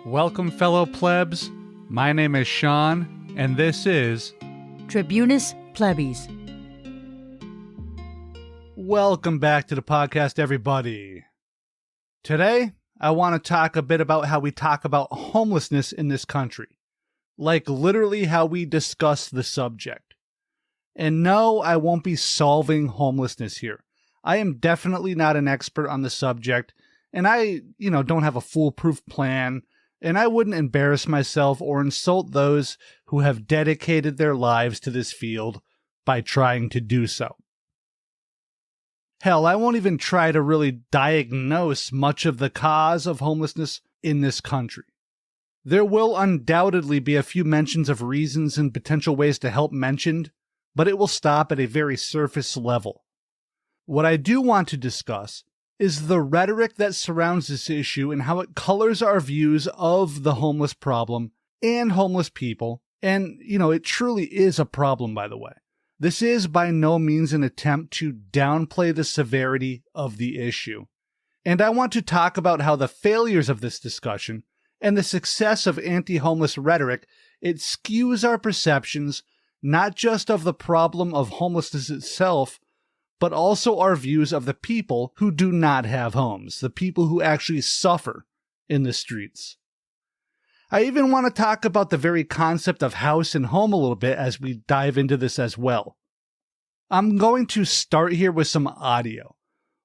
Welcome, fellow plebs. My name is Sean, and this is Tribunus Plebis. Welcome back to the podcast, everybody. Today, I want to talk a bit about how we talk about homelessness in this country. Like literally how we discuss the subject. And no, I won't be solving homelessness here. I am definitely not an expert on the subject, and I, don't have a foolproof plan, and I wouldn't embarrass myself or insult those who have dedicated their lives to this field by trying to do so. Hell, I won't even try to really diagnose much of the cause of homelessness in this country. There will undoubtedly be a few mentions of reasons and potential ways to help mentioned, but it will stop at a very surface level. What I do want to discuss is the rhetoric that surrounds this issue and how it colors our views of the homeless problem and homeless people. And, it truly is a problem, by the way. This is by no means an attempt to downplay the severity of the issue. And I want to talk about how the failures of this discussion and the success of anti-homeless rhetoric, it skews our perceptions not just of the problem of homelessness itself, but also our views of the people who do not have homes, the people who actually suffer in the streets. I even want to talk about the very concept of house and home a little bit as we dive into this as well. I'm going to start here with some audio.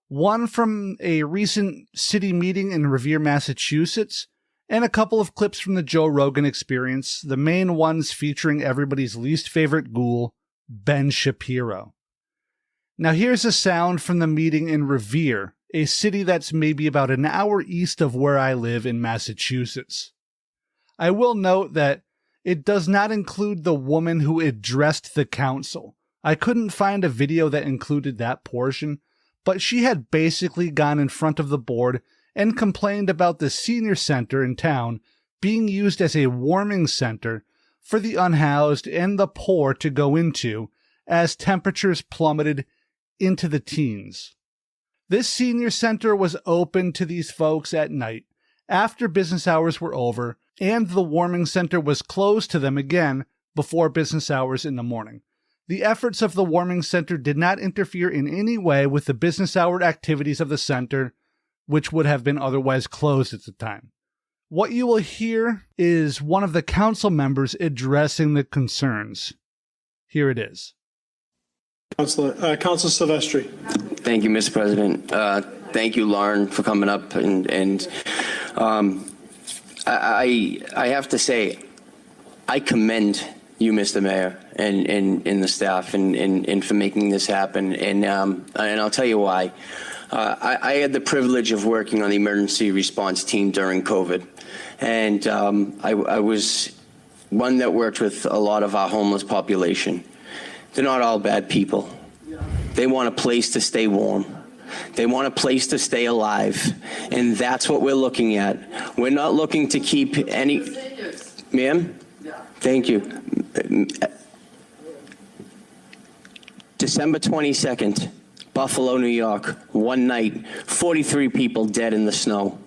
One from a recent city meeting in Revere, Massachusetts, and a couple of clips from the Joe Rogan Experience, the main ones featuring everybody's least favorite ghoul, Ben Shapiro. Now here's a sound from the meeting in Revere, a city that's maybe about an hour east of where I live in Massachusetts. I will note that it does not include the woman who addressed the council. I couldn't find a video that included that portion, but she had basically gone in front of the board and complained about the senior center in town being used as a warming center for the unhoused and the poor to go into as temperatures plummeted into the teens. This senior center was open to these folks at night after business hours were over, and the warming center was closed to them again before business hours in the morning. The efforts of the warming center did not interfere in any way with the business hour activities of the center, which would have been otherwise closed at the time. What you will hear is one of the council members addressing the concerns. Here it is. Councilor Silvestri. Thank you, Mr. President. Thank you, Lauren, for coming up. And I have to say, I commend you, Mr. Mayor, and the staff, and for making this happen. And I'll tell you why. I had the privilege of working on the emergency response team during COVID. And I was one that worked with a lot of our homeless population. They're not all bad people. They want a place to stay warm. They want a place to stay alive. And that's what we're looking at. We're not looking to keep any... Ma'am? Thank you. December 22nd, Buffalo, New York, one night, 43 people dead in the snow.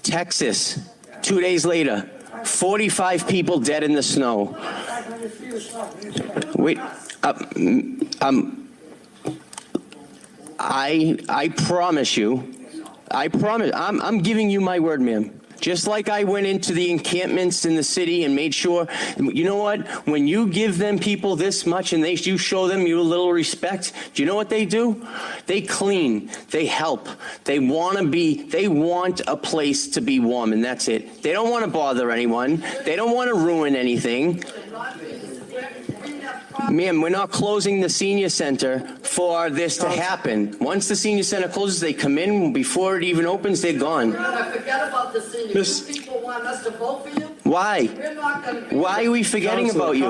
Texas, 2 days later, 45 people dead in the snow. Wait, I promise you, I'm giving you my word, ma'am. Just like I went into the encampments in the city and made sure, you know what? When you give them people this much and you show them you a little respect, do you know what they do? They clean, they help, they want a place to be warm, and that's it. They don't want to bother anyone. They don't want to ruin anything. Ma'am, we're not closing the senior center for this to happen. Once the senior center closes, they come in. Before it even opens, they're gone. Forget about the seniors. People want us to vote for you. Why? Why are we forgetting about you?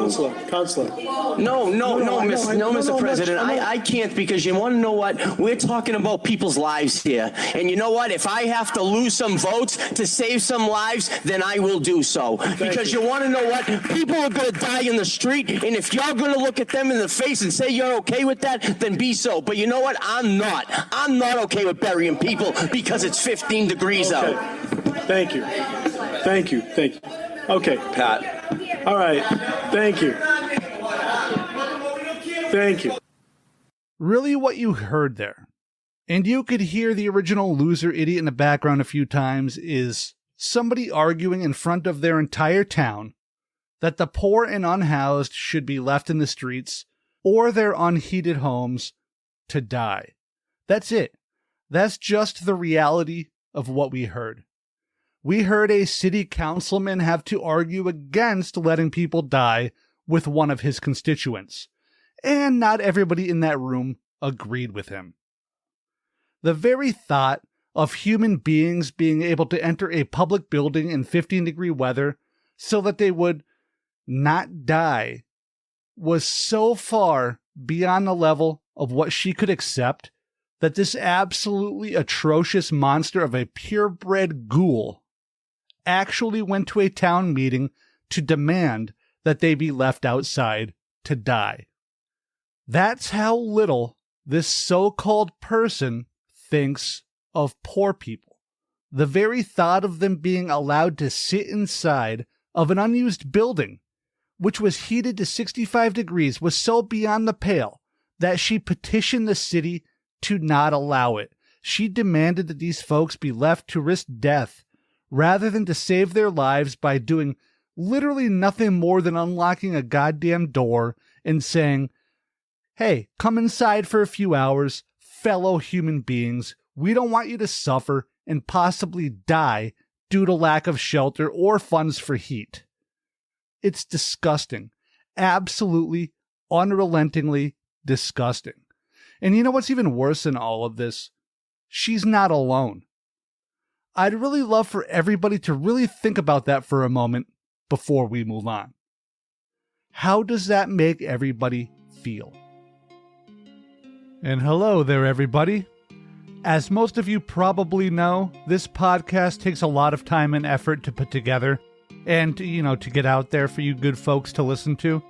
Counselor. No, Mr. President. I can't, because you want to know what? We're talking about people's lives here. And you know what? If I have to lose some votes to save some lives, then I will do so. Because you want to know what? People are going to die in the street. And if you're going to look at them in the face and say you're okay with that, then be so. But you know what? I'm not. I'm not okay with burying people because it's 15 degrees out. Thank you. Thank you. Thank you. Okay. Pat. All right. Thank you. Thank you. Really what you heard there, and you could hear the original loser idiot in the background a few times, is somebody arguing in front of their entire town that the poor and unhoused should be left in the streets or their unheated homes to die. That's it. That's just the reality of what we heard. We heard a city councilman have to argue against letting people die with one of his constituents, and not everybody in that room agreed with him. The very thought of human beings being able to enter a public building in 15-degree weather so that they would not die was so far beyond the level of what she could accept that this absolutely atrocious monster of a purebred ghoul actually went to a town meeting to demand that they be left outside to die. That's how little this so-called person thinks of poor people. The very thought of them being allowed to sit inside of an unused building, which was heated to 65 degrees, was so beyond the pale that she petitioned the city to not allow it. She demanded that these folks be left to risk death rather than to save their lives by doing literally nothing more than unlocking a goddamn door and saying, "Hey, come inside for a few hours, fellow human beings. We don't want you to suffer and possibly die due to lack of shelter or funds for heat." It's disgusting. Absolutely, unrelentingly disgusting. And you know what's even worse than all of this? She's not alone. I'd really love for everybody to really think about that for a moment before we move on. How does that make everybody feel? And hello there, everybody. As most of you probably know, this podcast takes a lot of time and effort to put together and, to get out there for you good folks to listen to.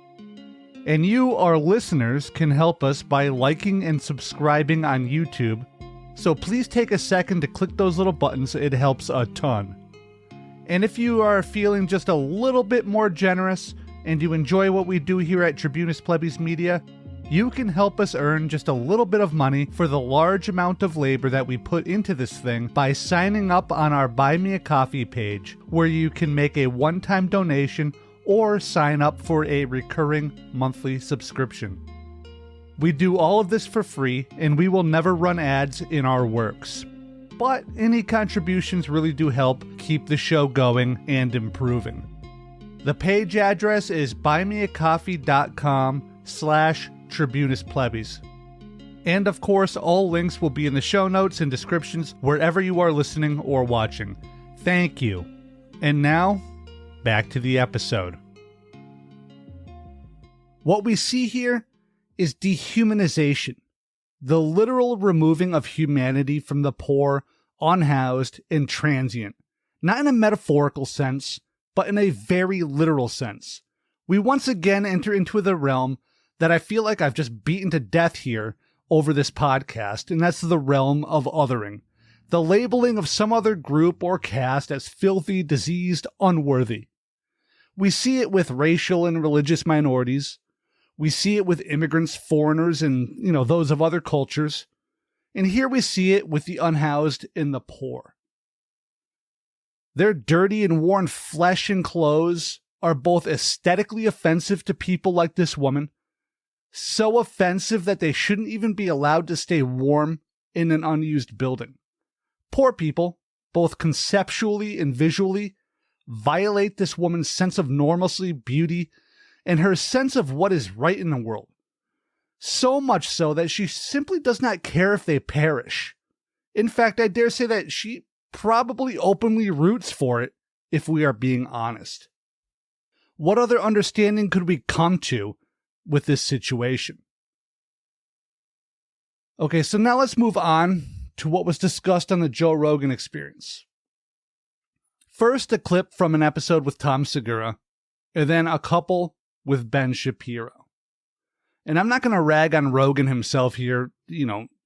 And you, our listeners, can help us by liking and subscribing on YouTube. So please take a second to click those little buttons. It helps a ton. And if you are feeling just a little bit more generous and you enjoy what we do here at Tribunus Plebis Media, you can help us earn just a little bit of money for the large amount of labor that we put into this thing by signing up on our Buy Me a Coffee page, where you can make a one-time donation or sign up for a recurring monthly subscription. We do all of this for free, and we will never run ads in our works. But any contributions really do help keep the show going and improving. The page address is buymeacoffee.com/Tribunus Plebis. And of course, all links will be in the show notes and descriptions wherever you are listening or watching. Thank you. And now, back to the episode. What we see here is dehumanization, the literal removing of humanity from the poor, unhoused, and transient. Not in a metaphorical sense, but in a very literal sense. We once again enter into the realm that I feel like I've just beaten to death here over this podcast, and that's the realm of othering. The labeling of some other group or caste as filthy, diseased, unworthy. We see it with racial and religious minorities. We see it with immigrants, foreigners, and, those of other cultures. And here we see it with the unhoused and the poor. Their dirty and worn flesh and clothes are both aesthetically offensive to people like this woman, so offensive that they shouldn't even be allowed to stay warm in an unused building. Poor people, both conceptually and visually, violate this woman's sense of normalcy, beauty, and her sense of what is right in the world. So much so that she simply does not care if they perish. In fact, I dare say that she probably openly roots for it, if we are being honest. What other understanding could we come to with this situation? Okay, so now let's move on to what was discussed on the Joe Rogan Experience. First, a clip from an episode with Tom Segura, and then a couple with Ben Shapiro. And I'm not going to rag on Rogan himself here,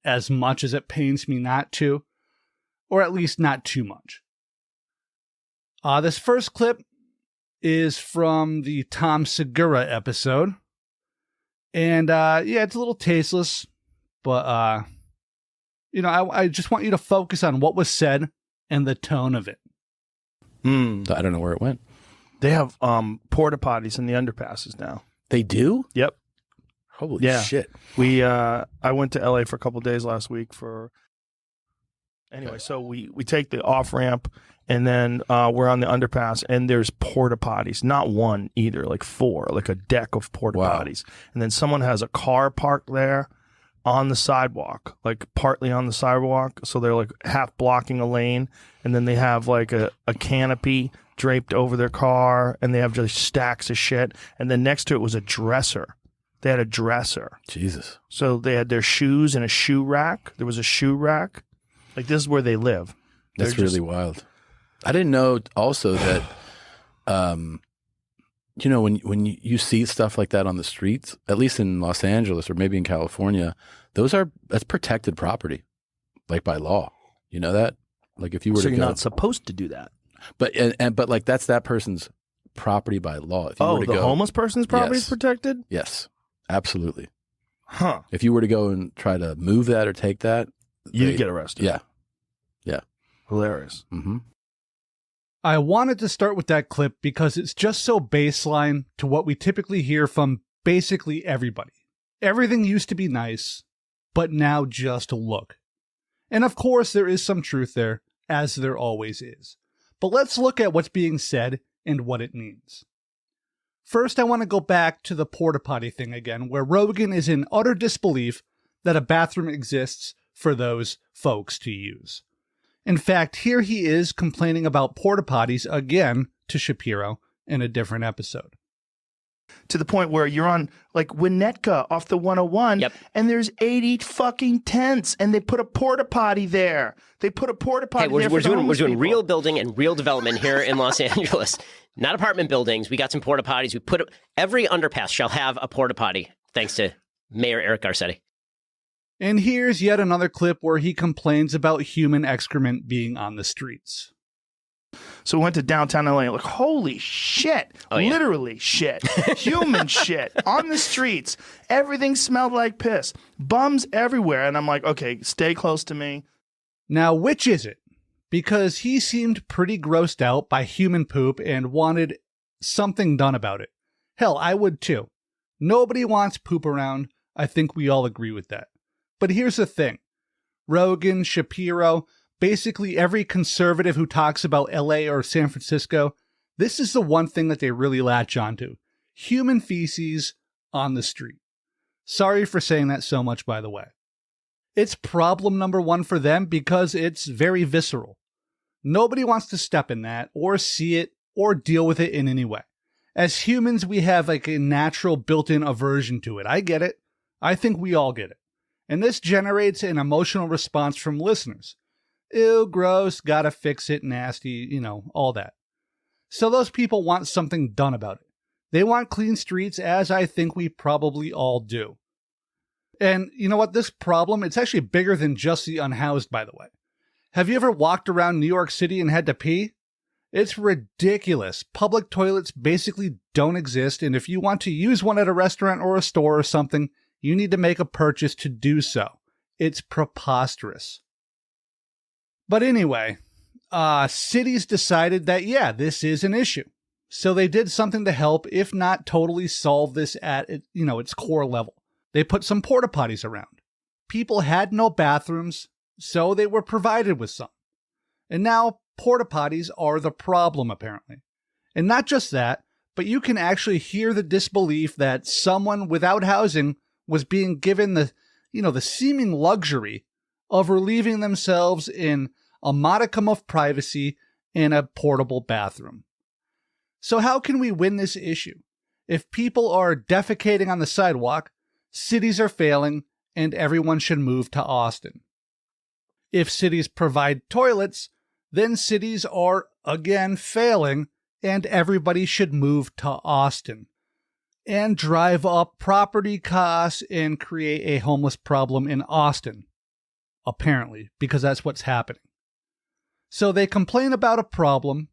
as much as it pains me not to, or at least not too much. This first clip is from the Tom Segura episode. And yeah, it's a little tasteless, but I just want you to focus on what was said and the tone of it. I don't know where it went. They have porta potties in the underpasses now. They do? Yep. Holy shit. I went to LA for a couple of days last week so we take the off ramp and then we're on the underpass and there's porta potties, not one either, like 4, like a deck of porta potties. And then someone has a car parked there on the sidewalk, like partly on the sidewalk. So they're like half blocking a lane. And then they have like a canopy draped over their car and they have just stacks of shit. And then next to it was a dresser. They had a dresser. Jesus. So they had their shoes in a shoe rack. There was a shoe rack. Like, this is where they live. That's really wild. I didn't know also that, when you see stuff like that on the streets, at least in Los Angeles or maybe in California, that's protected property, like by law. You know that? Like if you were so to you're not supposed to do that. But like that's that person's property by law. If you were to the homeless person's property is protected? Yes, absolutely. Huh. If you were to go and try to move that or take that, you'd get arrested. Yeah. Hilarious. Mm-hmm. I wanted to start with that clip because it's just so baseline to what we typically hear from basically everybody. Everything used to be nice, but now just look. And of course, there is some truth there, as there always is. But let's look at what's being said and what it means. First, I want to go back to the porta potty thing again, where Rogan is in utter disbelief that a bathroom exists for those folks to use. In fact, here he is complaining about porta potties again to Shapiro in a different episode. To the point where you're on like Winnetka off the 101 and there's 80 fucking tents and they put a porta potty there. They put a porta potty there. We're doing real building and real development here in Los Angeles. Not apartment buildings. We got some porta potties. Every underpass shall have a porta potty, thanks to Mayor Eric Garcetti. And here's yet another clip where he complains about human excrement being on the streets. So we went to downtown LA, like, holy shit, literally shit, human shit on the streets. Everything smelled like piss, bums everywhere. And I'm like, okay, stay close to me. Now, which is it? Because he seemed pretty grossed out by human poop and wanted something done about it. Hell, I would too. Nobody wants poop around. I think we all agree with that. But here's the thing. Rogan, Shapiro, basically every conservative who talks about LA or San Francisco, this is the one thing that they really latch onto. Human feces on the street. Sorry for saying that so much, by the way. It's problem number one for them because it's very visceral. Nobody wants to step in that or see it or deal with it in any way. As humans, we have like a natural built-in aversion to it. I get it. I think we all get it. And this generates an emotional response from listeners. Ew, gross, gotta fix it, nasty, all that. So those people want something done about it. They want clean streets, as I think we probably all do. And you know what? This problem, it's actually bigger than just the unhoused, by the way. Have you ever walked around New York City and had to pee? It's ridiculous. Public toilets basically don't exist, and if you want to use one at a restaurant or a store or something, you need to make a purchase to do so. It's preposterous. But anyway, cities decided that, this is an issue. So they did something to help, if not totally solve this at, its core level. They put some porta potties around. People had no bathrooms, so they were provided with some. And now porta potties are the problem, apparently. And not just that, but you can actually hear the disbelief that someone without housing was being given the seeming luxury of relieving themselves in a modicum of privacy in a portable bathroom. So how can we win this issue? If people are defecating on the sidewalk, cities are failing and everyone should move to Austin. If cities provide toilets, then cities are again failing and everybody should move to Austin and drive up property costs and create a homeless problem in Austin, apparently, because that's what's happening. So they complain about a problem,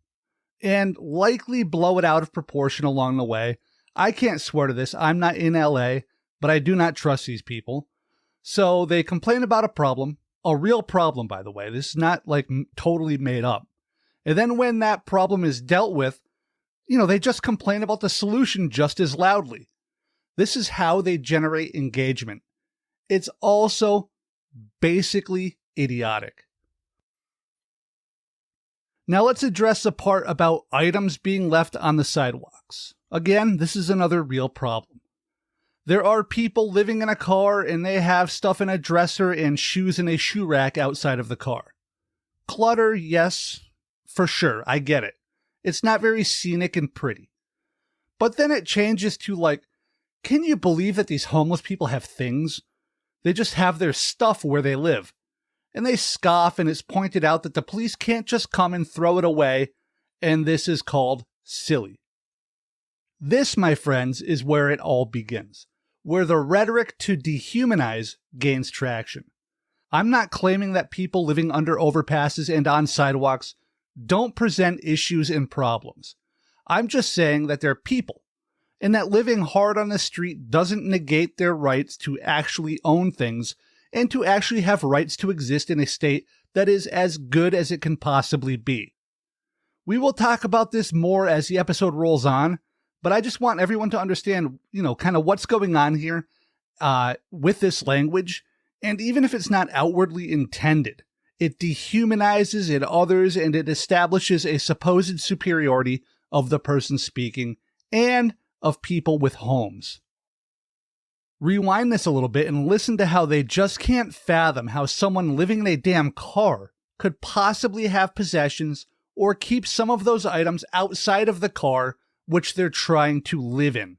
and likely blow it out of proportion along the way. I can't swear to this. I'm not in LA, but I do not trust these people. So they complain about a problem, a real problem, by the way. This is not like totally made up. And then when that problem is dealt with, they just complain about the solution just as loudly. This is how they generate engagement. It's also basically idiotic. Now let's address the part about items being left on the sidewalks. Again, this is another real problem. There are people living in a car and they have stuff in a dresser and shoes in a shoe rack outside of the car. Clutter, yes, for sure, I get it. It's not very scenic and pretty. But then it changes to like, can you believe that these homeless people have things? They just have their stuff where they live. And they scoff, and it's pointed out that the police can't just come and throw it away, and this is called silly. This, my friends, is where it all begins, where the rhetoric to dehumanize gains traction. I'm not claiming that people living under overpasses and on sidewalks don't present issues and problems. I'm just saying that they're people, and that living hard on the street doesn't negate their rights to actually own things and to actually have rights to exist in a state that is as good as it can possibly be. We will talk about this more as the episode rolls on, but I just want everyone to understand, kind of what's going on here with this language, and even if it's not outwardly intended, it dehumanizes it others and it establishes a supposed superiority of the person speaking and of people with homes. Rewind this a little bit and listen to how they just can't fathom how someone living in a damn car could possibly have possessions or keep some of those items outside of the car which they're trying to live in.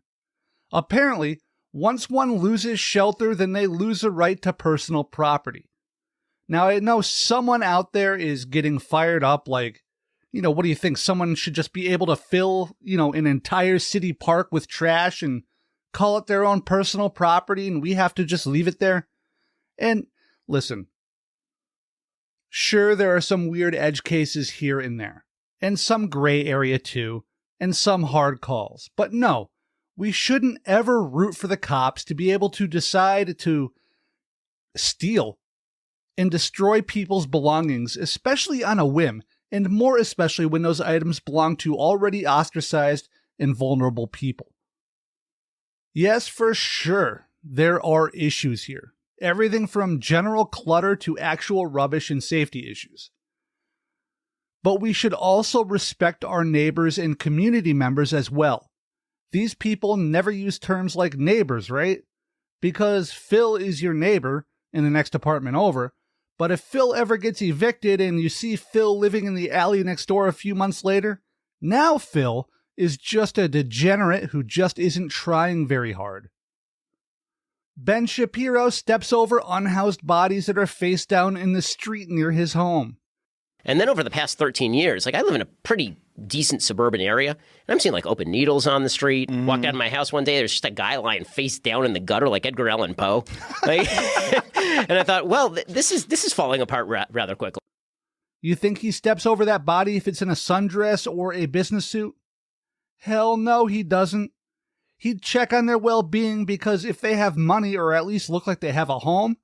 Apparently, once one loses shelter, then they lose a right to personal property. Now, I know someone out there is getting fired up like, what do you think? Someone should just be able to fill, an entire city park with trash and call it their own personal property and we have to just leave it there? And listen, sure, there are some weird edge cases here and there, and some gray area too, and some hard calls. But no, we shouldn't ever root for the cops to be able to decide to steal and destroy people's belongings, especially on a whim, and more especially when those items belong to already ostracized and vulnerable people. Yes, for sure, there are issues here. Everything from general clutter to actual rubbish and safety issues. But we should also respect our neighbors and community members as well. These people never use terms like neighbors, right? Because Phil is your neighbor in the next apartment over, but if Phil ever gets evicted and you see Phil living in the alley next door a few months later, now Phil is just a degenerate who just isn't trying very hard. Ben Shapiro steps over unhoused bodies that are face down in the street near his home. And then over the past 13 years, I live in a pretty decent suburban area, and I'm seeing open needles on the street. Walked out of my house one day, there's just a guy lying face down in the gutter like Edgar Allan Poe. And I thought, well, this is falling apart rather quickly. You think he steps over that body if it's in a sundress or a business suit? Hell no, he doesn't. He'd check on their well-being because if they have money or at least look like they have a home,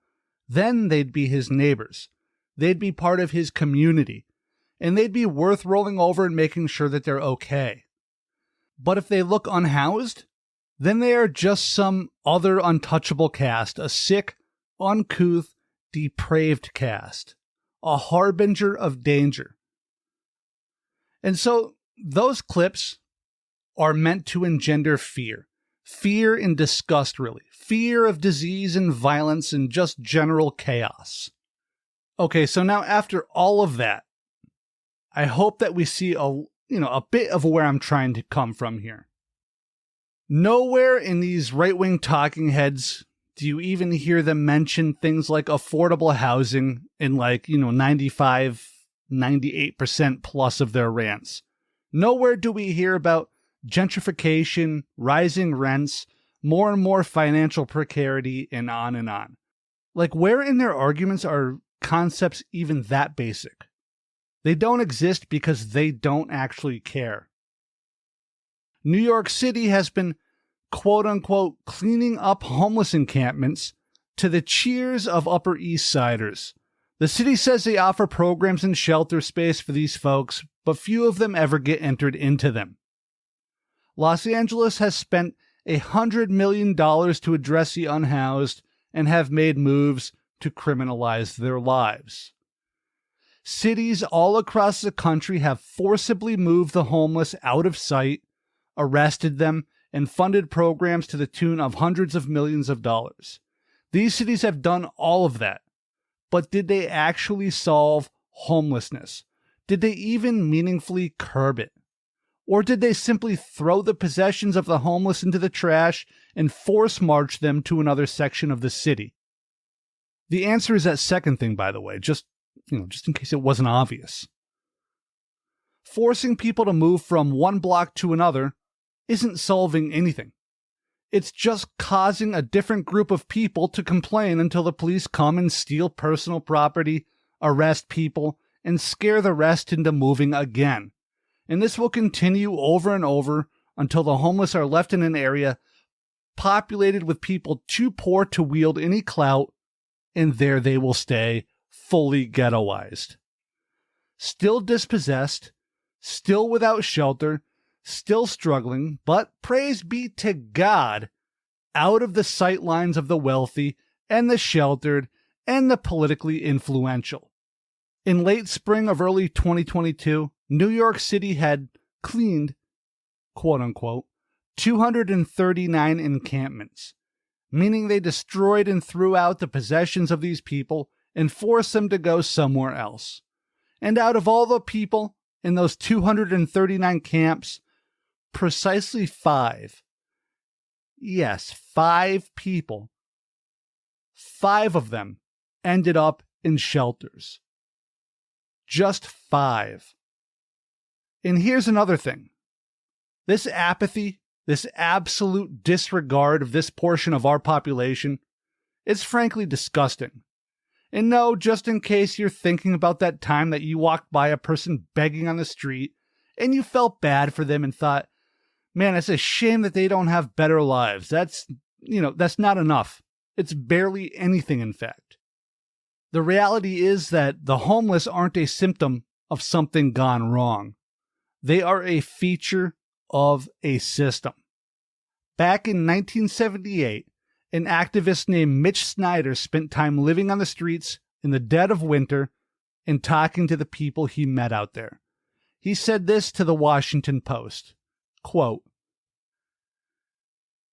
then they'd be his neighbors. They'd be part of his community, and they'd be worth rolling over and making sure that they're okay. But if they look unhoused, then they are just some other untouchable caste, a sick, uncouth, depraved caste, a harbinger of danger. And so those clips are meant to engender fear. Fear and disgust, really. Fear of disease and violence and just general chaos. Okay, so now after all of that, I hope that we see a bit of where I'm trying to come from here. Nowhere in these right-wing talking heads do you even hear them mention things like affordable housing in 95, 98% plus of their rants. Nowhere do we hear about gentrification, rising rents, more and more financial precarity, and on and on. Where in their arguments are concepts even that basic? They don't exist because they don't actually care. New York City has been, quote-unquote, cleaning up homeless encampments to the cheers of Upper East Siders. The city says they offer programs and shelter space for these folks, but few of them ever get entered into them. Los Angeles has spent $100 million to address the unhoused and have made moves to criminalize their lives. Cities all across the country have forcibly moved the homeless out of sight, arrested them, and funded programs to the tune of hundreds of millions of dollars. These cities have done all of that. But did they actually solve homelessness? Did they even meaningfully curb it? Or did they simply throw the possessions of the homeless into the trash and force march them to another section of the city? The answer is that second thing, by the way, just in case it wasn't obvious. Forcing people to move from one block to another isn't solving anything. It's just causing a different group of people to complain until the police come and steal personal property, arrest people, and scare the rest into moving again. And this will continue over and over until the homeless are left in an area populated with people too poor to wield any clout, and there they will stay, fully ghettoized. Still dispossessed, still without shelter, still struggling, but praise be to God, out of the sight lines of the wealthy and the sheltered and the politically influential. In late spring of early 2022, New York City had cleaned, quote-unquote, 239 encampments, meaning they destroyed and threw out the possessions of these people and forced them to go somewhere else. And out of all the people in those 239 camps, precisely 5 people, 5 of them ended up in shelters. Just 5. And here's another thing. This apathy, this absolute disregard of this portion of our population, is frankly disgusting. And no, just in case you're thinking about that time that you walked by a person begging on the street and you felt bad for them and thought, man, it's a shame that they don't have better lives. That's not enough. It's barely anything, in fact. The reality is that the homeless aren't a symptom of something gone wrong. They are a feature of a system. Back in 1978, an activist named Mitch Snyder spent time living on the streets in the dead of winter and talking to the people he met out there. He said this to the Washington Post, quote,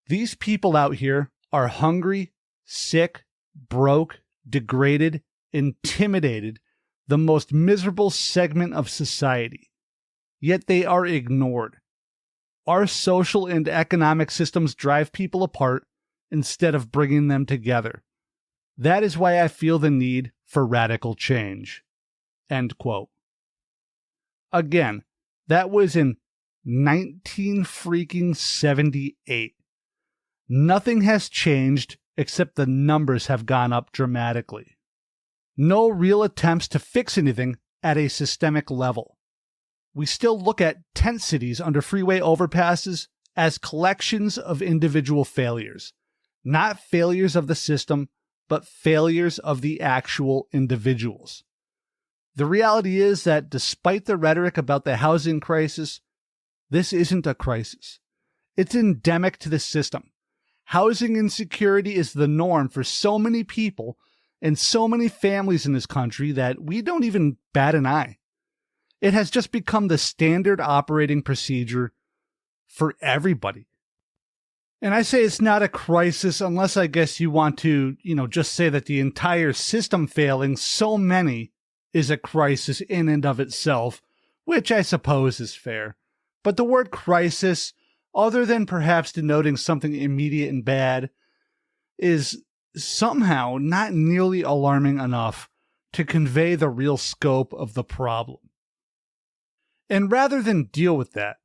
"These people out here are hungry, sick, broke, degraded, intimidated, the most miserable segment of society. Yet they are ignored. Our social and economic systems drive people apart instead of bringing them together. That is why I feel the need for radical change." End quote. Again, that was in 1978. Nothing has changed except the numbers have gone up dramatically. No real attempts to fix anything at a systemic level. We still look at tent cities under freeway overpasses as collections of individual failures. Not failures of the system, but failures of the actual individuals. The reality is that despite the rhetoric about the housing crisis, this isn't a crisis. It's endemic to the system. Housing insecurity is the norm for so many people and so many families in this country that we don't even bat an eye. It has just become the standard operating procedure for everybody. And I say it's not a crisis unless I guess you want to, just say that the entire system failing so many is a crisis in and of itself, which I suppose is fair. But the word crisis, other than perhaps denoting something immediate and bad, is somehow not nearly alarming enough to convey the real scope of the problem. And rather than deal with that,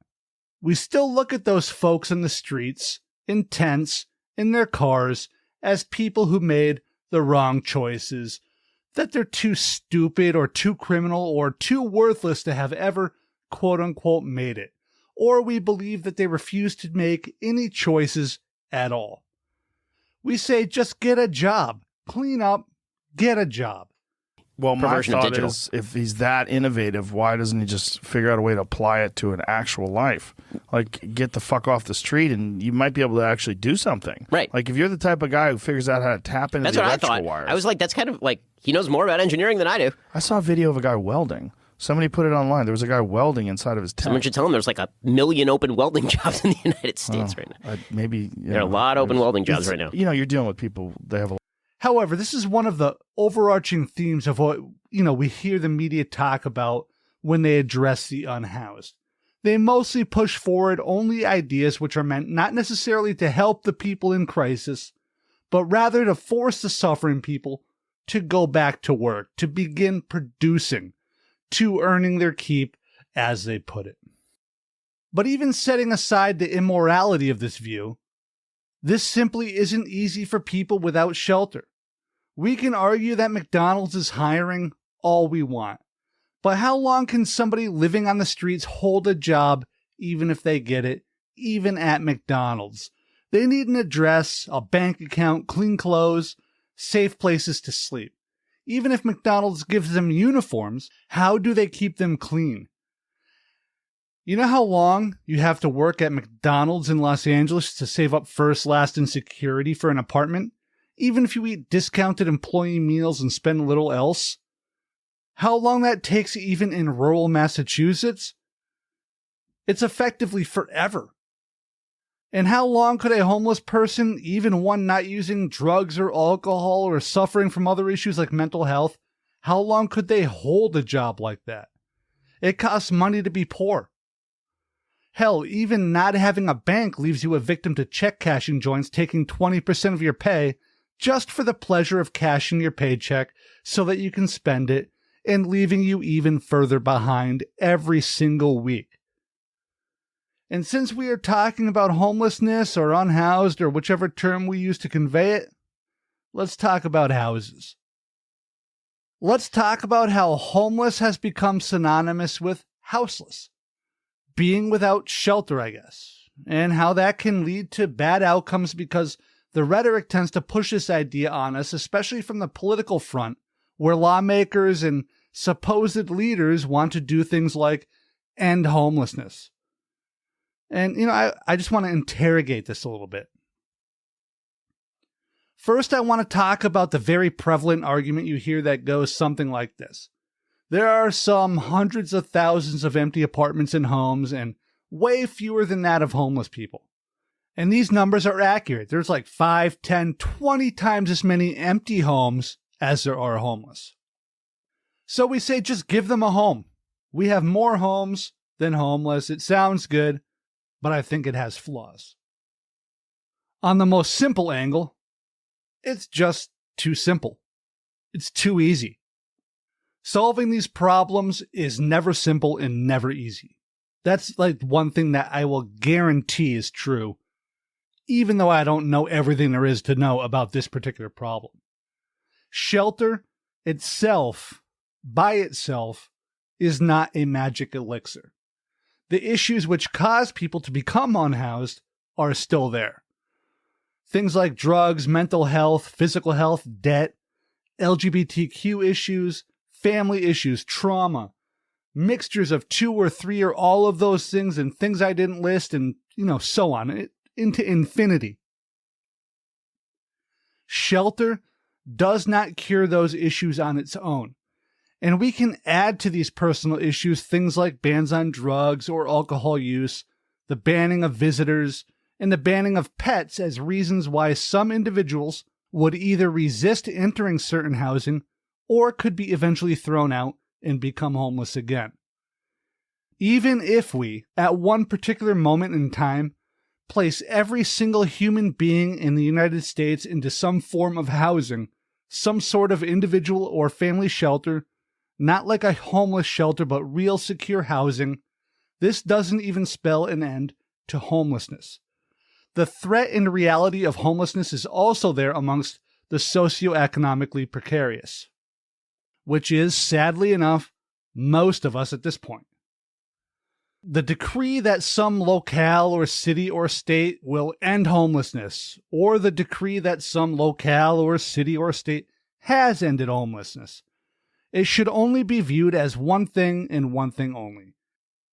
we still look at those folks in the streets, in tents, in their cars, as people who made the wrong choices, that they're too stupid or too criminal or too worthless to have ever, quote unquote, made it. Or we believe that they refuse to make any choices at all. We say just get a job, clean up, get a job. Well, my Perversion of thought digital. is, if he's that innovative, why doesn't he just figure out a way to apply it to an actual life? Like, get the fuck off the street, and you might be able to actually do something. Right. Like, if you're the type of guy who figures out how to tap into That's the what I electrical thought. wires. I was like, that's kind of like, he knows more about engineering than I do. I saw a video of a guy welding. Somebody put it online. There was a guy welding inside of his tent. Someone should tell him there's like 1 million open welding jobs in the United States right now. Maybe There are a lot of open welding jobs right now. You know, you're dealing with people. They have a However, this is one of the overarching themes of what, we hear the media talk about when they address the unhoused. They mostly push forward only ideas which are meant not necessarily to help the people in crisis, but rather to force the suffering people to go back to work, to begin producing, to earning their keep, as they put it. But even setting aside the immorality of this view, this simply isn't easy for people without shelter. We can argue that McDonald's is hiring all we want, but how long can somebody living on the streets hold a job even if they get it, even at McDonald's? They need an address, a bank account, clean clothes, safe places to sleep. Even if McDonald's gives them uniforms, how do they keep them clean? You know how long you have to work at McDonald's in Los Angeles to save up first, last, and security for an apartment? Even if you eat discounted employee meals and spend little else? How long that takes even in rural Massachusetts? It's effectively forever. And how long could a homeless person, even one not using drugs or alcohol or suffering from other issues like mental health, how long could they hold a job like that? It costs money to be poor. Hell, even not having a bank leaves you a victim to check cashing joints taking 20% of your pay just for the pleasure of cashing your paycheck so that you can spend it and leaving you even further behind every single week. And since we are talking about homelessness or unhoused or whichever term we use to convey it, let's talk about houses. Let's talk about how homeless has become synonymous with houseless. Being without shelter, I guess, and how that can lead to bad outcomes because the rhetoric tends to push this idea on us, especially from the political front, where lawmakers and supposed leaders want to do things like end homelessness. And, I just want to interrogate this a little bit. First, I want to talk about the very prevalent argument you hear that goes something like this. There are some hundreds of thousands of empty apartments and homes, and way fewer than that of homeless people. And these numbers are accurate. There's like 5, 10, 20 times as many empty homes as there are homeless. So we say just give them a home. We have more homes than homeless. It sounds good, but I think it has flaws. On the most simple angle, it's just too simple. It's too easy. Solving these problems is never simple and never easy. That's like one thing that I will guarantee is true, even though I don't know everything there is to know about this particular problem. Shelter itself, by itself, is not a magic elixir. The issues which cause people to become unhoused are still there. Things like drugs, mental health, physical health, debt, LGBTQ issues, family issues, trauma, mixtures of 2 or 3 or all of those things and things I didn't list and, so on, into infinity. Shelter does not cure those issues on its own. And we can add to these personal issues things like bans on drugs or alcohol use, the banning of visitors, and the banning of pets as reasons why some individuals would either resist entering certain housing or could be eventually thrown out and become homeless again. Even if we, at one particular moment in time, place every single human being in the United States into some form of housing, some sort of individual or family shelter, not like a homeless shelter, but real secure housing, this doesn't even spell an end to homelessness. The threat and reality of homelessness is also there amongst the socioeconomically precarious. which is, sadly enough, most of us at this point. The decree that some locale or city or state will end homelessness, or the decree that some locale or city or state has ended homelessness, it should only be viewed as one thing and one thing only: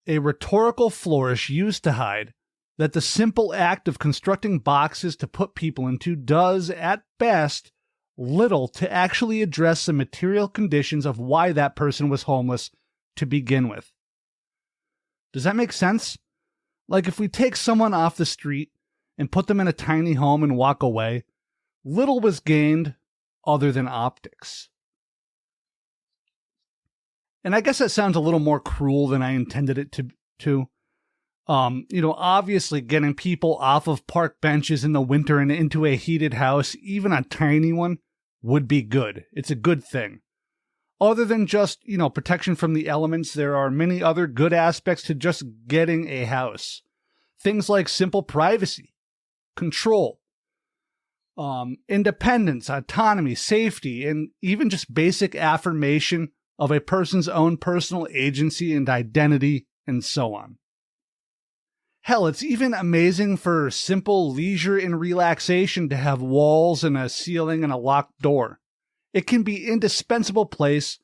a rhetorical flourish used to hide that the simple act of constructing boxes to put people into does, at best, little to actually address the material conditions of why that person was homeless to begin with. Does that make sense? Like, if we take someone off the street and put them in a tiny home and walk away, little was gained other than optics. And I guess that sounds a little more cruel than I intended it to. Obviously getting people off of park benches in the winter and into a heated house, even a tiny one, would be good. It's a good thing. Other than just, protection from the elements, there are many other good aspects to just getting a house. Things like simple privacy, control, independence, autonomy, safety, and even just basic affirmation of a person's own personal agency and identity, and so on. Hell, it's even amazing for simple leisure and relaxation to have walls and a ceiling and a locked door. It can be an indispensable place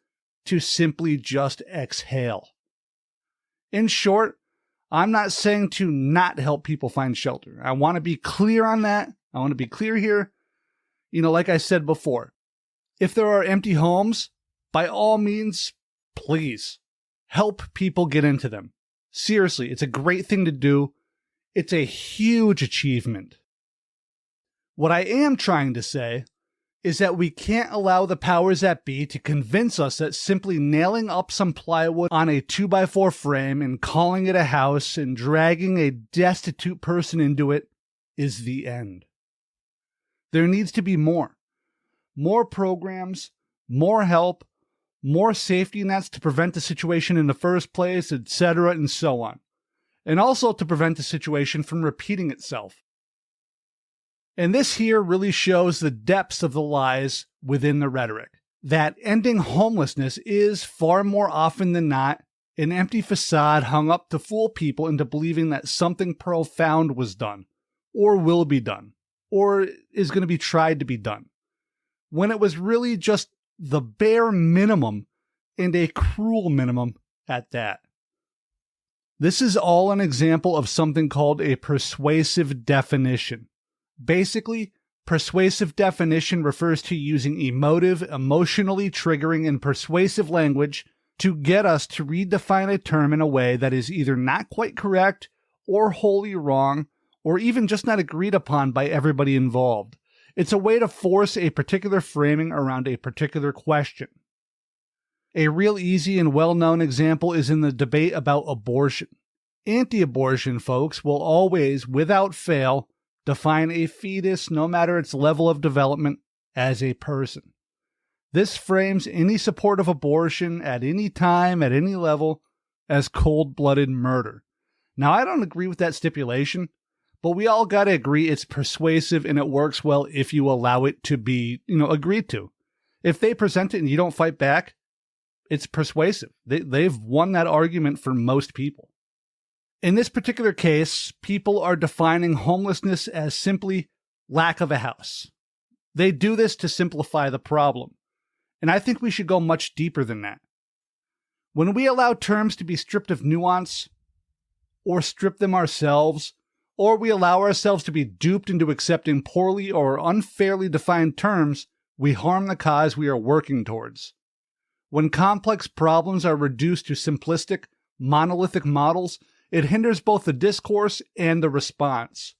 to simply just exhale. In short, I'm not saying to not help people find shelter. I want to be clear on that. I want to be clear here. Like I said before, if there are empty homes, by all means, please help people get into them. Seriously, it's a great thing to do. It's a huge achievement. What I am trying to say is that we can't allow the powers that be to convince us that simply nailing up some plywood on a 2x4 frame and calling it a house and dragging a destitute person into it is the end. There needs to be more. More programs, more help, more safety nets to prevent the situation in the first place, etc., and so on. And also to prevent the situation from repeating itself. And this here really shows the depths of the lies within the rhetoric. That ending homelessness is, far more often than not, an empty facade hung up to fool people into believing that something profound was done, or will be done, or is going to be tried to be done, when it was really just the bare minimum, and a cruel minimum at that. This is all an example of something called a persuasive definition. Basically, persuasive definition refers to using emotive, emotionally triggering, and persuasive language to get us to redefine a term in a way that is either not quite correct, or wholly wrong, or even just not agreed upon by everybody involved. It's a way to force a particular framing around a particular question. A real easy and well-known example is in the debate about abortion. Anti-abortion folks will always, without fail, define a fetus, no matter its level of development, as a person. This frames any support of abortion at any time, at any level, as cold-blooded murder. Now, I don't agree with that stipulation, but we all gotta agree it's persuasive and it works well if you allow it to be, agreed to. If they present it and you don't fight back, it's persuasive. They've won that argument for most people. In this particular case, people are defining homelessness as simply lack of a house. They do this to simplify the problem, and I think we should go much deeper than that. When we allow terms to be stripped of nuance, or strip them ourselves, or we allow ourselves to be duped into accepting poorly or unfairly defined terms, we harm the cause we are working towards. When complex problems are reduced to simplistic, monolithic models, it hinders both the discourse and the response.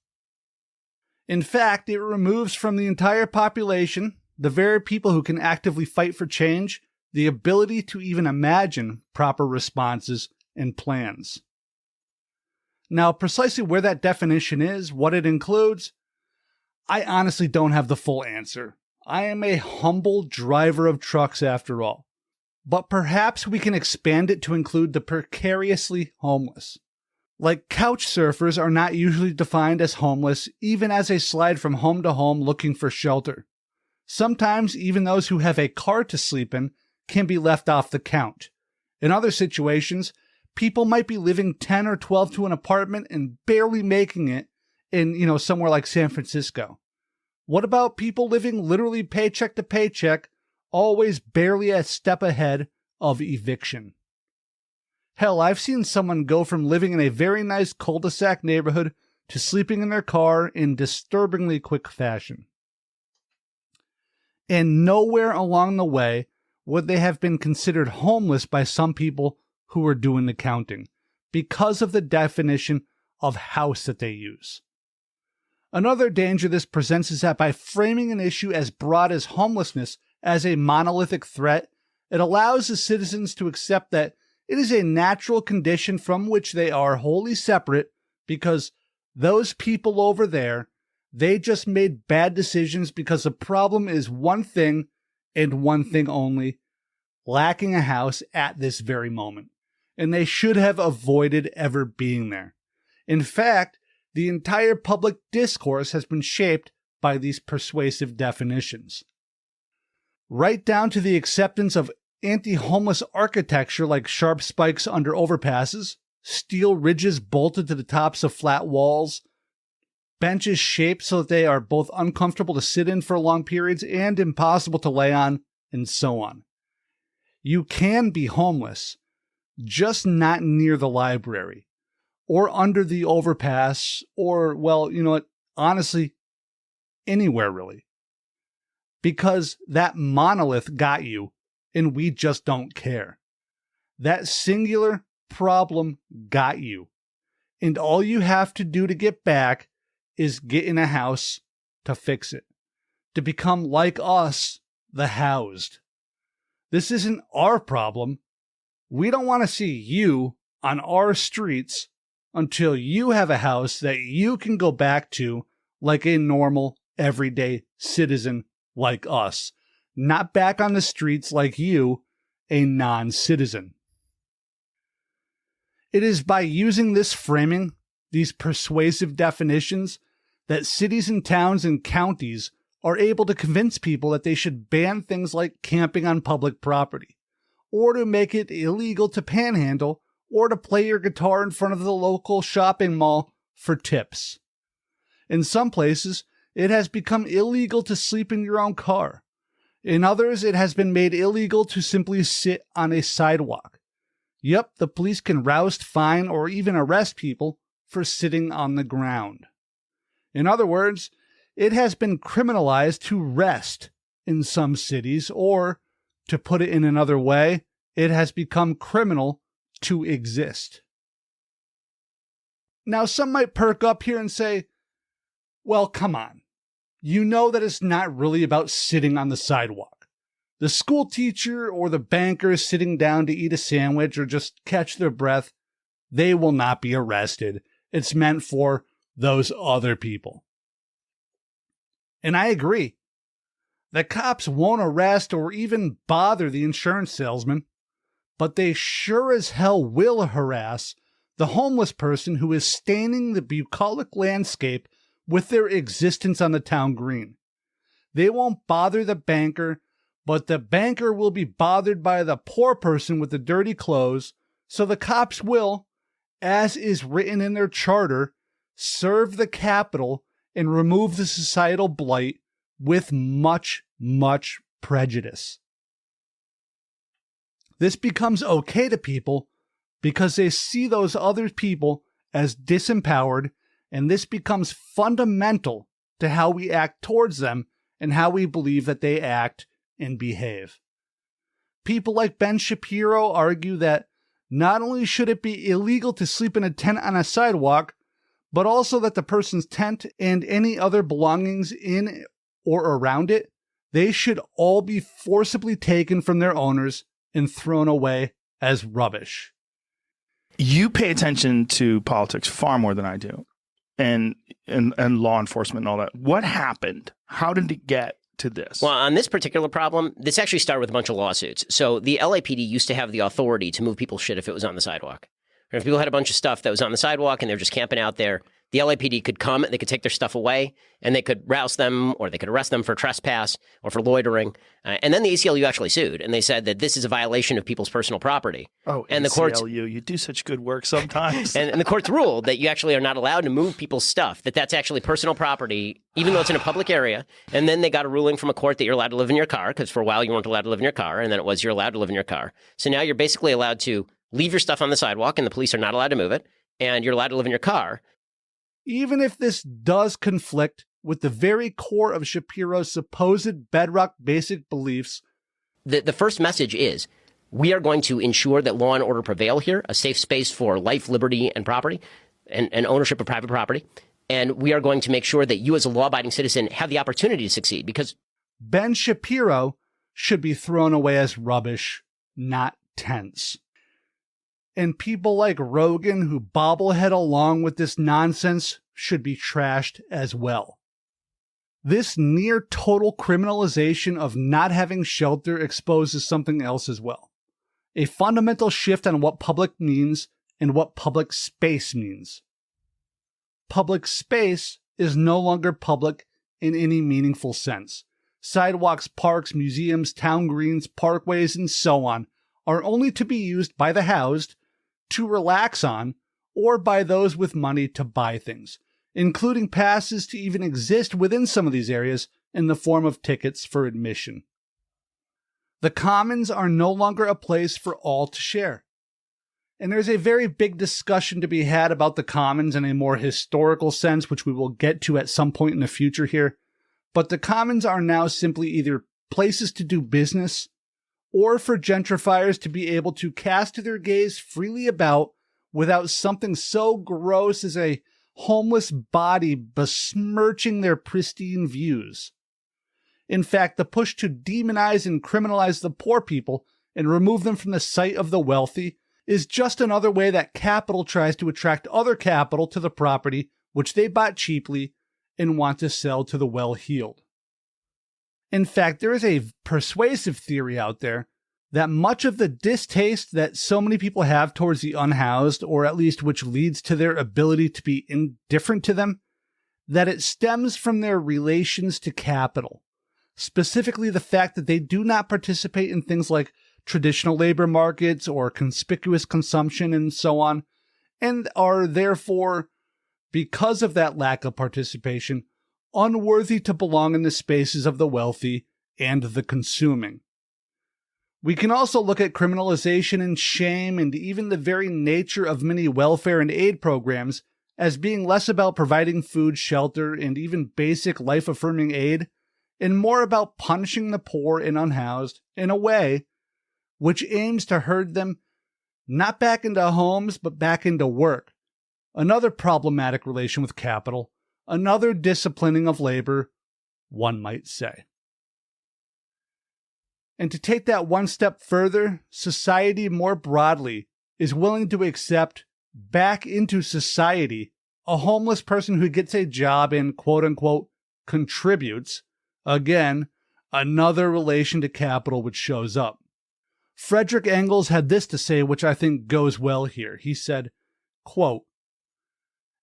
In fact, it removes from the entire population, the very people who can actively fight for change, the ability to even imagine proper responses and plans. Now, precisely where that definition is, what it includes, I honestly don't have the full answer. I am a humble driver of trucks after all. But perhaps we can expand it to include the precariously homeless. Like, couch surfers are not usually defined as homeless, even as they slide from home to home looking for shelter. Sometimes even those who have a car to sleep in can be left off the count. In other situations, people might be living 10 or 12 to an apartment and barely making it in, somewhere like San Francisco. What about people living literally paycheck to paycheck, always barely a step ahead of eviction? Hell, I've seen someone go from living in a very nice cul-de-sac neighborhood to sleeping in their car in disturbingly quick fashion. And nowhere along the way would they have been considered homeless by some people who were doing the counting, because of the definition of house that they use. Another danger this presents is that by framing an issue as broad as homelessness as a monolithic threat, it allows the citizens to accept that it is a natural condition from which they are wholly separate, because those people over there, they just made bad decisions because the problem is one thing and one thing only: lacking a house at this very moment. And they should have avoided ever being there. In fact, the entire public discourse has been shaped by these persuasive definitions. Right down to the acceptance of anti-homeless architecture like sharp spikes under overpasses, steel ridges bolted to the tops of flat walls, benches shaped so that they are both uncomfortable to sit in for long periods and impossible to lay on, and so on. You can be homeless, just not near the library, or under the overpass, or, well, honestly, anywhere really. Because that monolith got you, and we just don't care. That singular problem got you, and all you have to do to get back is get in a house to fix it, to become like us, the housed. This isn't our problem. We don't want to see you on our streets until you have a house that you can go back to like a normal, everyday citizen like us, not back on the streets like you, a non-citizen. It is by using this framing, these persuasive definitions, that cities and towns and counties are able to convince people that they should ban things like camping on public property, or to make it illegal to panhandle, or to play your guitar in front of the local shopping mall for tips. In some places, it has become illegal to sleep in your own car. In others, it has been made illegal to simply sit on a sidewalk. Yep, the police can roust, fine, or even arrest people for sitting on the ground. In other words, it has been criminalized to rest in some cities, or, to put it in another way, it has become criminal to exist. Now, some might perk up here and say, well, come on. You know that it's not really about sitting on the sidewalk. The school teacher or the banker sitting down to eat a sandwich or just catch their breath, they will not be arrested. It's meant for those other people. And I agree. The cops won't arrest or even bother the insurance salesman, but they sure as hell will harass the homeless person who is staining the bucolic landscape with their existence on the town green. They won't bother the banker, but the banker will be bothered by the poor person with the dirty clothes, so the cops will, as is written in their charter, serve the capital and remove the societal blight with much, much prejudice. This becomes okay to people because they see those other people as disempowered, and this becomes fundamental to how we act towards them and how we believe that they act and behave. People like Ben Shapiro argue that not only should it be illegal to sleep in a tent on a sidewalk, but also that the person's tent and any other belongings in or around it, they should all be forcibly taken from their owners and thrown away as rubbish. You pay attention to politics far more than I do, and law enforcement and all that. What happened? How did it get to this? Well, on this particular problem, this actually started with a bunch of lawsuits. So the LAPD used to have the authority to move people's shit if it was on the sidewalk. Or if people had a bunch of stuff that was on the sidewalk and they're just camping out there, the LAPD could come, they could take their stuff away, and they could rouse them, or they could arrest them for trespass or for loitering. And then the ACLU actually sued, and they said that this is a violation of people's personal property. Oh, and ACLU, the courts, you do such good work sometimes. and the courts ruled that you actually are not allowed to move people's stuff, that that's actually personal property, even though it's in a public area. And then they got a ruling from a court that you're allowed to live in your car, because for a while you weren't allowed to live in your car, and then it was you're allowed to live in your car. So now you're basically allowed to leave your stuff on the sidewalk, and the police are not allowed to move it, and you're allowed to live in your car. Even if this does conflict with the very core of Shapiro's supposed bedrock basic beliefs, the first message is we are going to ensure that law and order prevail here, a safe space for life, liberty, and property, and ownership of private property. And we are going to make sure that you as a law-abiding citizen have the opportunity to succeed, because Ben Shapiro should be thrown away as rubbish, not tense. And people like Rogan who bobblehead along with this nonsense should be trashed as well. This near total criminalization of not having shelter exposes something else as well. A fundamental shift on what public means and what public space means. Public space is no longer public in any meaningful sense. Sidewalks, parks, museums, town greens, parkways, and so on are only to be used by the housed to relax on, or by those with money to buy things, including passes to even exist within some of these areas in the form of tickets for admission. The commons are no longer a place for all to share. And there's a very big discussion to be had about the commons in a more historical sense, which we will get to at some point in the future here. But the commons are now simply either places to do business, or for gentrifiers to be able to cast their gaze freely about without something so gross as a homeless body besmirching their pristine views. In fact, the push to demonize and criminalize the poor people and remove them from the sight of the wealthy is just another way that capital tries to attract other capital to the property which they bought cheaply and want to sell to the well-heeled. In fact, there is a persuasive theory out there that much of the distaste that so many people have towards the unhoused, or at least which leads to their ability to be indifferent to them, that it stems from their relations to capital. Specifically, the fact that they do not participate in things like traditional labor markets or conspicuous consumption and so on, and are therefore, because of that lack of participation, unworthy to belong in the spaces of the wealthy and the consuming. We can also look at criminalization and shame and even the very nature of many welfare and aid programs as being less about providing food, shelter, and even basic life-affirming aid, and more about punishing the poor and unhoused in a way which aims to herd them not back into homes, but back into work. Another problematic relation with capital, another disciplining of labor, one might say. And to take that one step further, society more broadly is willing to accept back into society a homeless person who gets a job and quote-unquote contributes. Again, another relation to capital which shows up. Frederick Engels had this to say, which I think goes well here. He said, quote,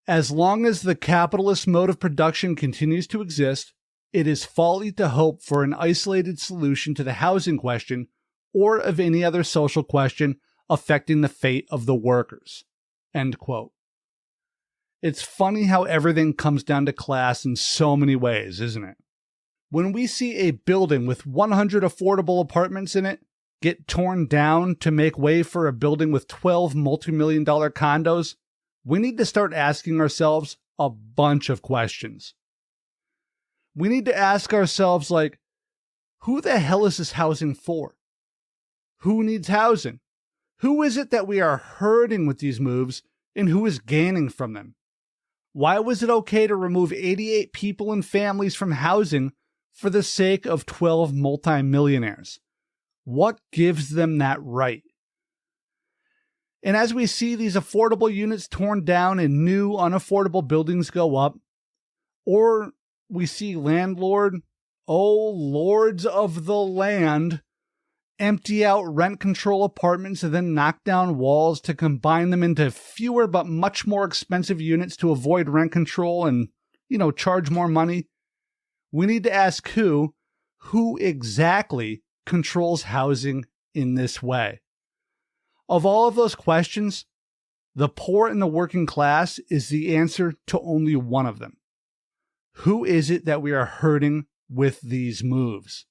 "As long as the capitalist mode of production continues to exist, it is folly to hope for an isolated solution to the housing question or of any other social question affecting the fate of the workers." End quote. It's funny how everything comes down to class in so many ways, isn't it? When we see a building with 100 affordable apartments in it get torn down to make way for a building with 12 multi-million-dollar condos, we need to start asking ourselves a bunch of questions. We need to ask ourselves, like, who the hell is this housing for? Who needs housing? Who is it that we are hurting with these moves, and who is gaining from them? Why was it okay to remove 88 people and families from housing for the sake of 12 multimillionaires? What gives them that right? And as we see these affordable units torn down and new unaffordable buildings go up, or we see lords of the land, empty out rent control apartments and then knock down walls to combine them into fewer but much more expensive units to avoid rent control and, charge more money. We need to ask who exactly controls housing in this way. Of all of those questions, the poor and the working class is the answer to only one of them. Who is it that we are hurting with these moves?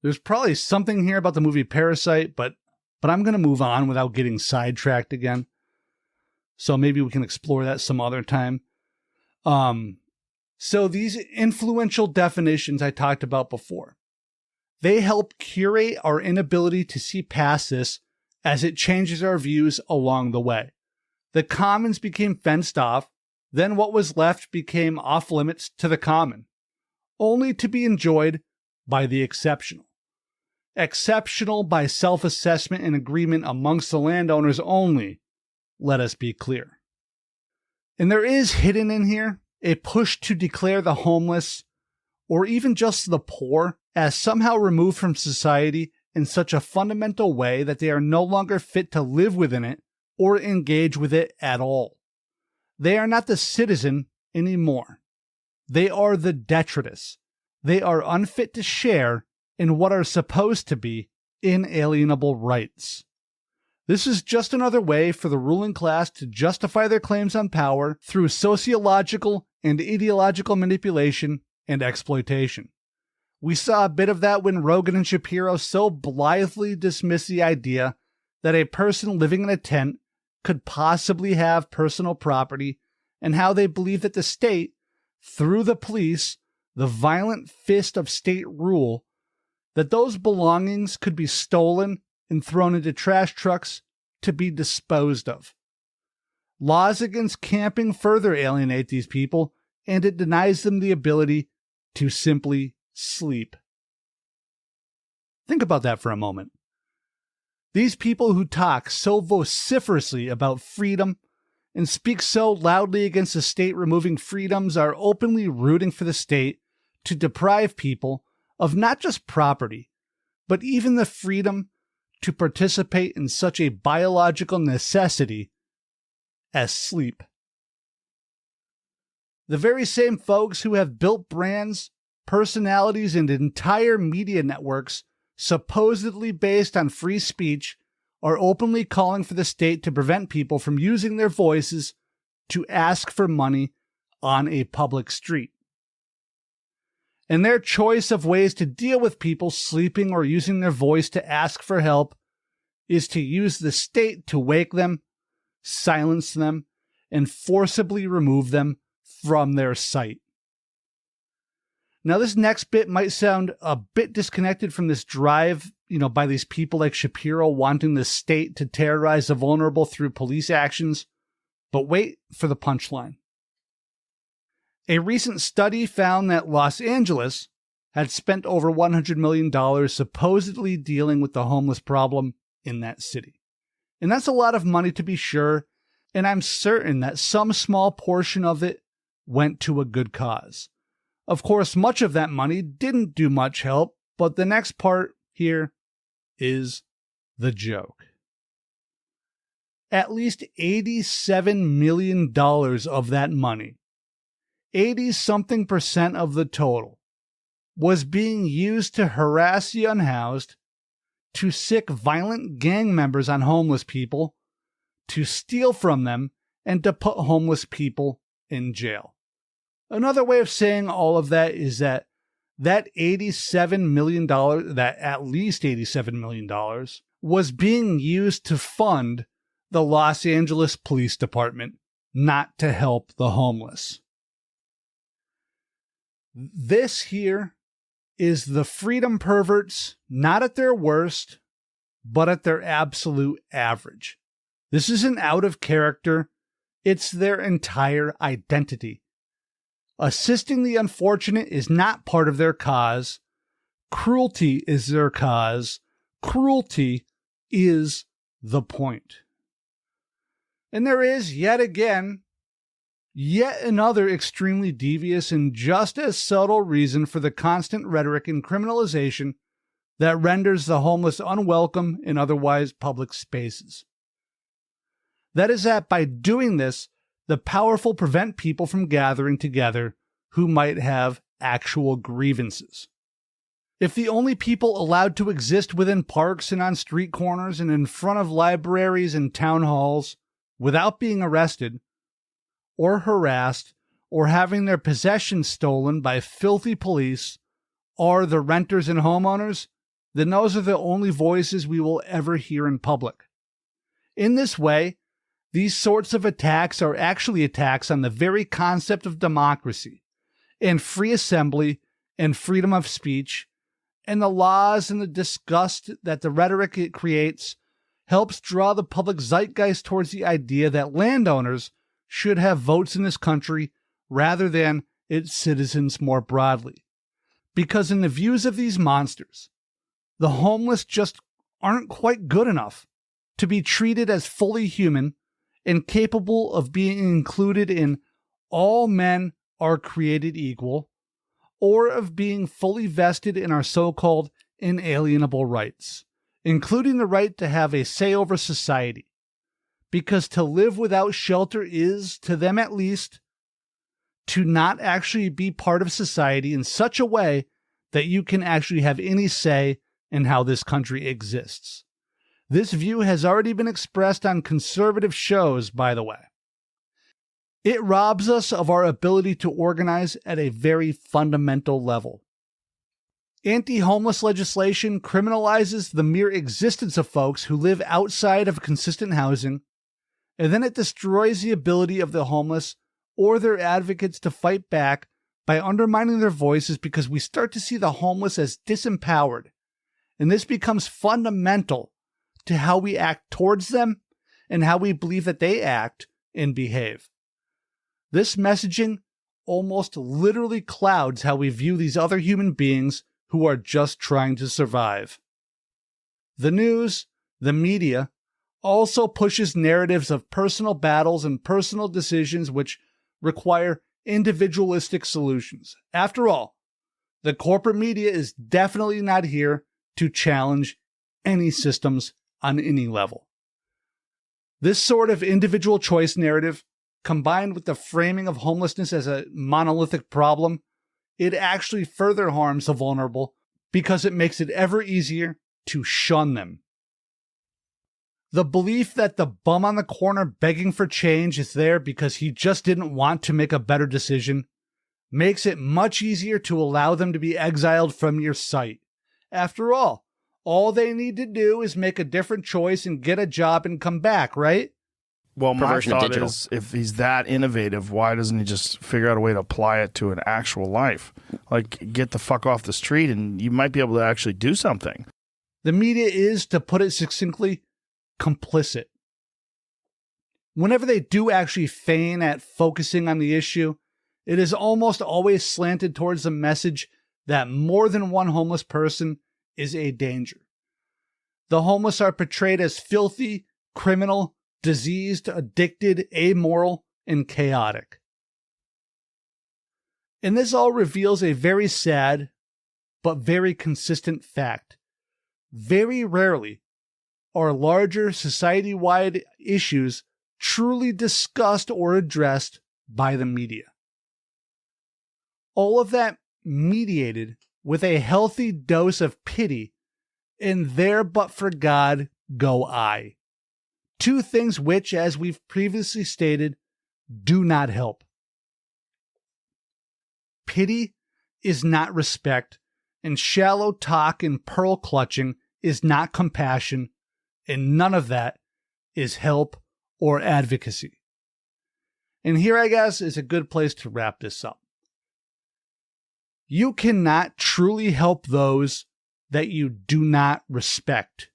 There's probably something here about the movie Parasite, but I'm going to move on without getting sidetracked again. So maybe we can explore that some other time. So these influential definitions I talked about before, they help curate our inability to see past this as it changes our views along the way. The commons became fenced off, then what was left became off limits to the common, only to be enjoyed by the exceptional. Exceptional by self-assessment and agreement amongst the landowners only, let us be clear. And there is hidden in here a push to declare the homeless, or even just the poor, as somehow removed from society in such a fundamental way that they are no longer fit to live within it or engage with it at all. They are not the citizen anymore. They are the detritus. They are unfit to share in what are supposed to be inalienable rights. This is just another way for the ruling class to justify their claims on power through sociological and ideological manipulation and exploitation. We saw a bit of that when Rogan and Shapiro so blithely dismissed the idea that a person living in a tent could possibly have personal property, and how they believe that the state, through the police, the violent fist of state rule, that those belongings could be stolen and thrown into trash trucks to be disposed of. Laws against camping further alienate these people, and it denies them the ability to simply sleep. Think about that for a moment. These people who talk so vociferously about freedom and speak so loudly against the state removing freedoms are openly rooting for the state to deprive people of not just property, but even the freedom to participate in such a biological necessity as sleep. The very same folks who have built brands, personalities, and entire media networks supposedly based on free speech are openly calling for the state to prevent people from using their voices to ask for money on a public street. And their choice of ways to deal with people sleeping or using their voice to ask for help is to use the state to wake them, silence them, and forcibly remove them from their sight. Now, this next bit might sound a bit disconnected from this drive, by these people like Shapiro wanting the state to terrorize the vulnerable through police actions, but wait for the punchline. A recent study found that Los Angeles had spent over $100 million supposedly dealing with the homeless problem in that city. And that's a lot of money to be sure, and I'm certain that some small portion of it went to a good cause. Of course, much of that money didn't do much help, but the next part here is the joke. At least $87 million of that money, 80-something% of the total, was being used to harass the unhoused, to sick violent gang members on homeless people, to steal from them, and to put homeless people in jail. Another way of saying all of that is that $87 million, that at least $87 million, was being used to fund the Los Angeles Police Department, not to help the homeless. This here is the freedom perverts, not at their worst, but at their absolute average. This isn't out of character. It's their entire identity. Assisting the unfortunate is not part of their cause. Cruelty is their cause. Cruelty is the point. And there is, yet another extremely devious and just as subtle reason for the constant rhetoric and criminalization that renders the homeless unwelcome in otherwise public spaces. That is that by doing this, the powerful prevent people from gathering together who might have actual grievances. If the only people allowed to exist within parks and on street corners and in front of libraries and town halls without being arrested or harassed or having their possessions stolen by filthy police are the renters and homeowners, then those are the only voices we will ever hear in public. In this way, these sorts of attacks are actually attacks on the very concept of democracy and free assembly and freedom of speech, and the laws and the disgust that the rhetoric it creates helps draw the public zeitgeist towards the idea that landowners should have votes in this country rather than its citizens more broadly. Because in the views of these monsters, the homeless just aren't quite good enough to be treated as fully human and capable of being included in all men are created equal, or of being fully vested in our so-called inalienable rights, including the right to have a say over society. Because to live without shelter is, to them at least, to not actually be part of society in such a way that you can actually have any say in how this country exists. This view has already been expressed on conservative shows, by the way. It robs us of our ability to organize at a very fundamental level. Anti-homeless legislation criminalizes the mere existence of folks who live outside of consistent housing, and then it destroys the ability of the homeless or their advocates to fight back by undermining their voices, because we start to see the homeless as disempowered, and this becomes fundamental to how we act towards them and how we believe that they act and behave. This messaging almost literally clouds how we view these other human beings who are just trying to survive. The news, the media, also pushes narratives of personal battles and personal decisions which require individualistic solutions. After all, the corporate media is definitely not here to challenge any systems on any level. This sort of individual choice narrative, combined with the framing of homelessness as a monolithic problem, it actually further harms the vulnerable because it makes it ever easier to shun them. The belief that the bum on the corner begging for change is there because he just didn't want to make a better decision makes it much easier to allow them to be exiled from your sight. After all they need to do is make a different choice and get a job and come back, right? Well, my Perversion of thought digital. is, if he's that innovative, why doesn't he just figure out a way to apply it to an actual life? Like, get the fuck off the street and you might be able to actually do something. The media is, to put it succinctly, complicit. Whenever they do actually feign at focusing on the issue, it is almost always slanted towards the message that more than one homeless person is a danger. The homeless are portrayed as filthy, criminal, diseased, addicted, amoral, and chaotic. And this all reveals a very sad, but very consistent fact. Very rarely are larger society-wide issues truly discussed or addressed by the media. All of that mediated with a healthy dose of pity and there but for God go I. Two things which, as we've previously stated, do not help. Pity is not respect, and shallow talk and pearl clutching is not compassion, and none of that is help or advocacy. And here, I guess, is a good place to wrap this up. You cannot truly help those that you do not respect.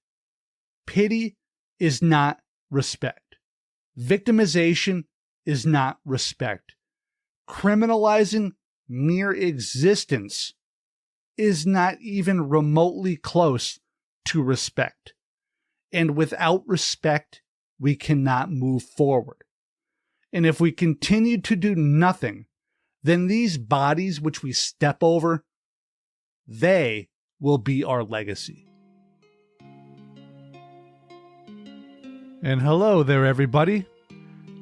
Pity is not respect. Victimization is not respect. Criminalizing mere existence is not even remotely close to respect. And without respect, we cannot move forward. And if we continue to do nothing, then these bodies which we step over, they will be our legacy. And hello there, everybody.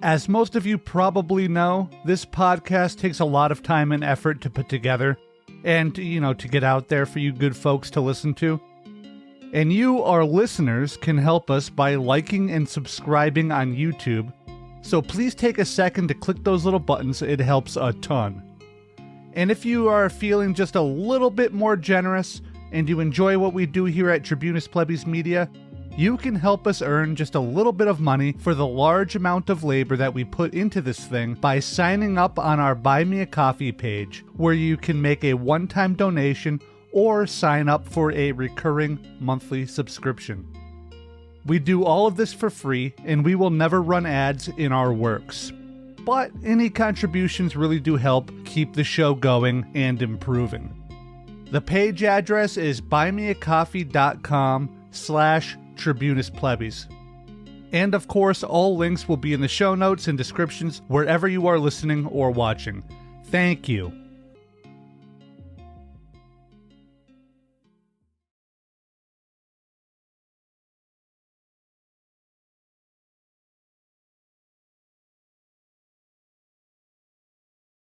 As most of you probably know, this podcast takes a lot of time and effort to put together and, to get out there for you good folks to listen to. And you, our listeners, can help us by liking and subscribing on YouTube. So please take a second to click those little buttons. It helps a ton. And if you are feeling just a little bit more generous and you enjoy what we do here at Tribunus Plebis Media, you can help us earn just a little bit of money for the large amount of labor that we put into this thing by signing up on our Buy Me a Coffee page, where you can make a one-time donation or sign up for a recurring monthly subscription. We do all of this for free, and we will never run ads in our works. But any contributions really do help keep the show going and improving. The page address is buymeacoffee.com/Tribunus Plebis. And of course, all links will be in the show notes and descriptions wherever you are listening or watching. Thank you.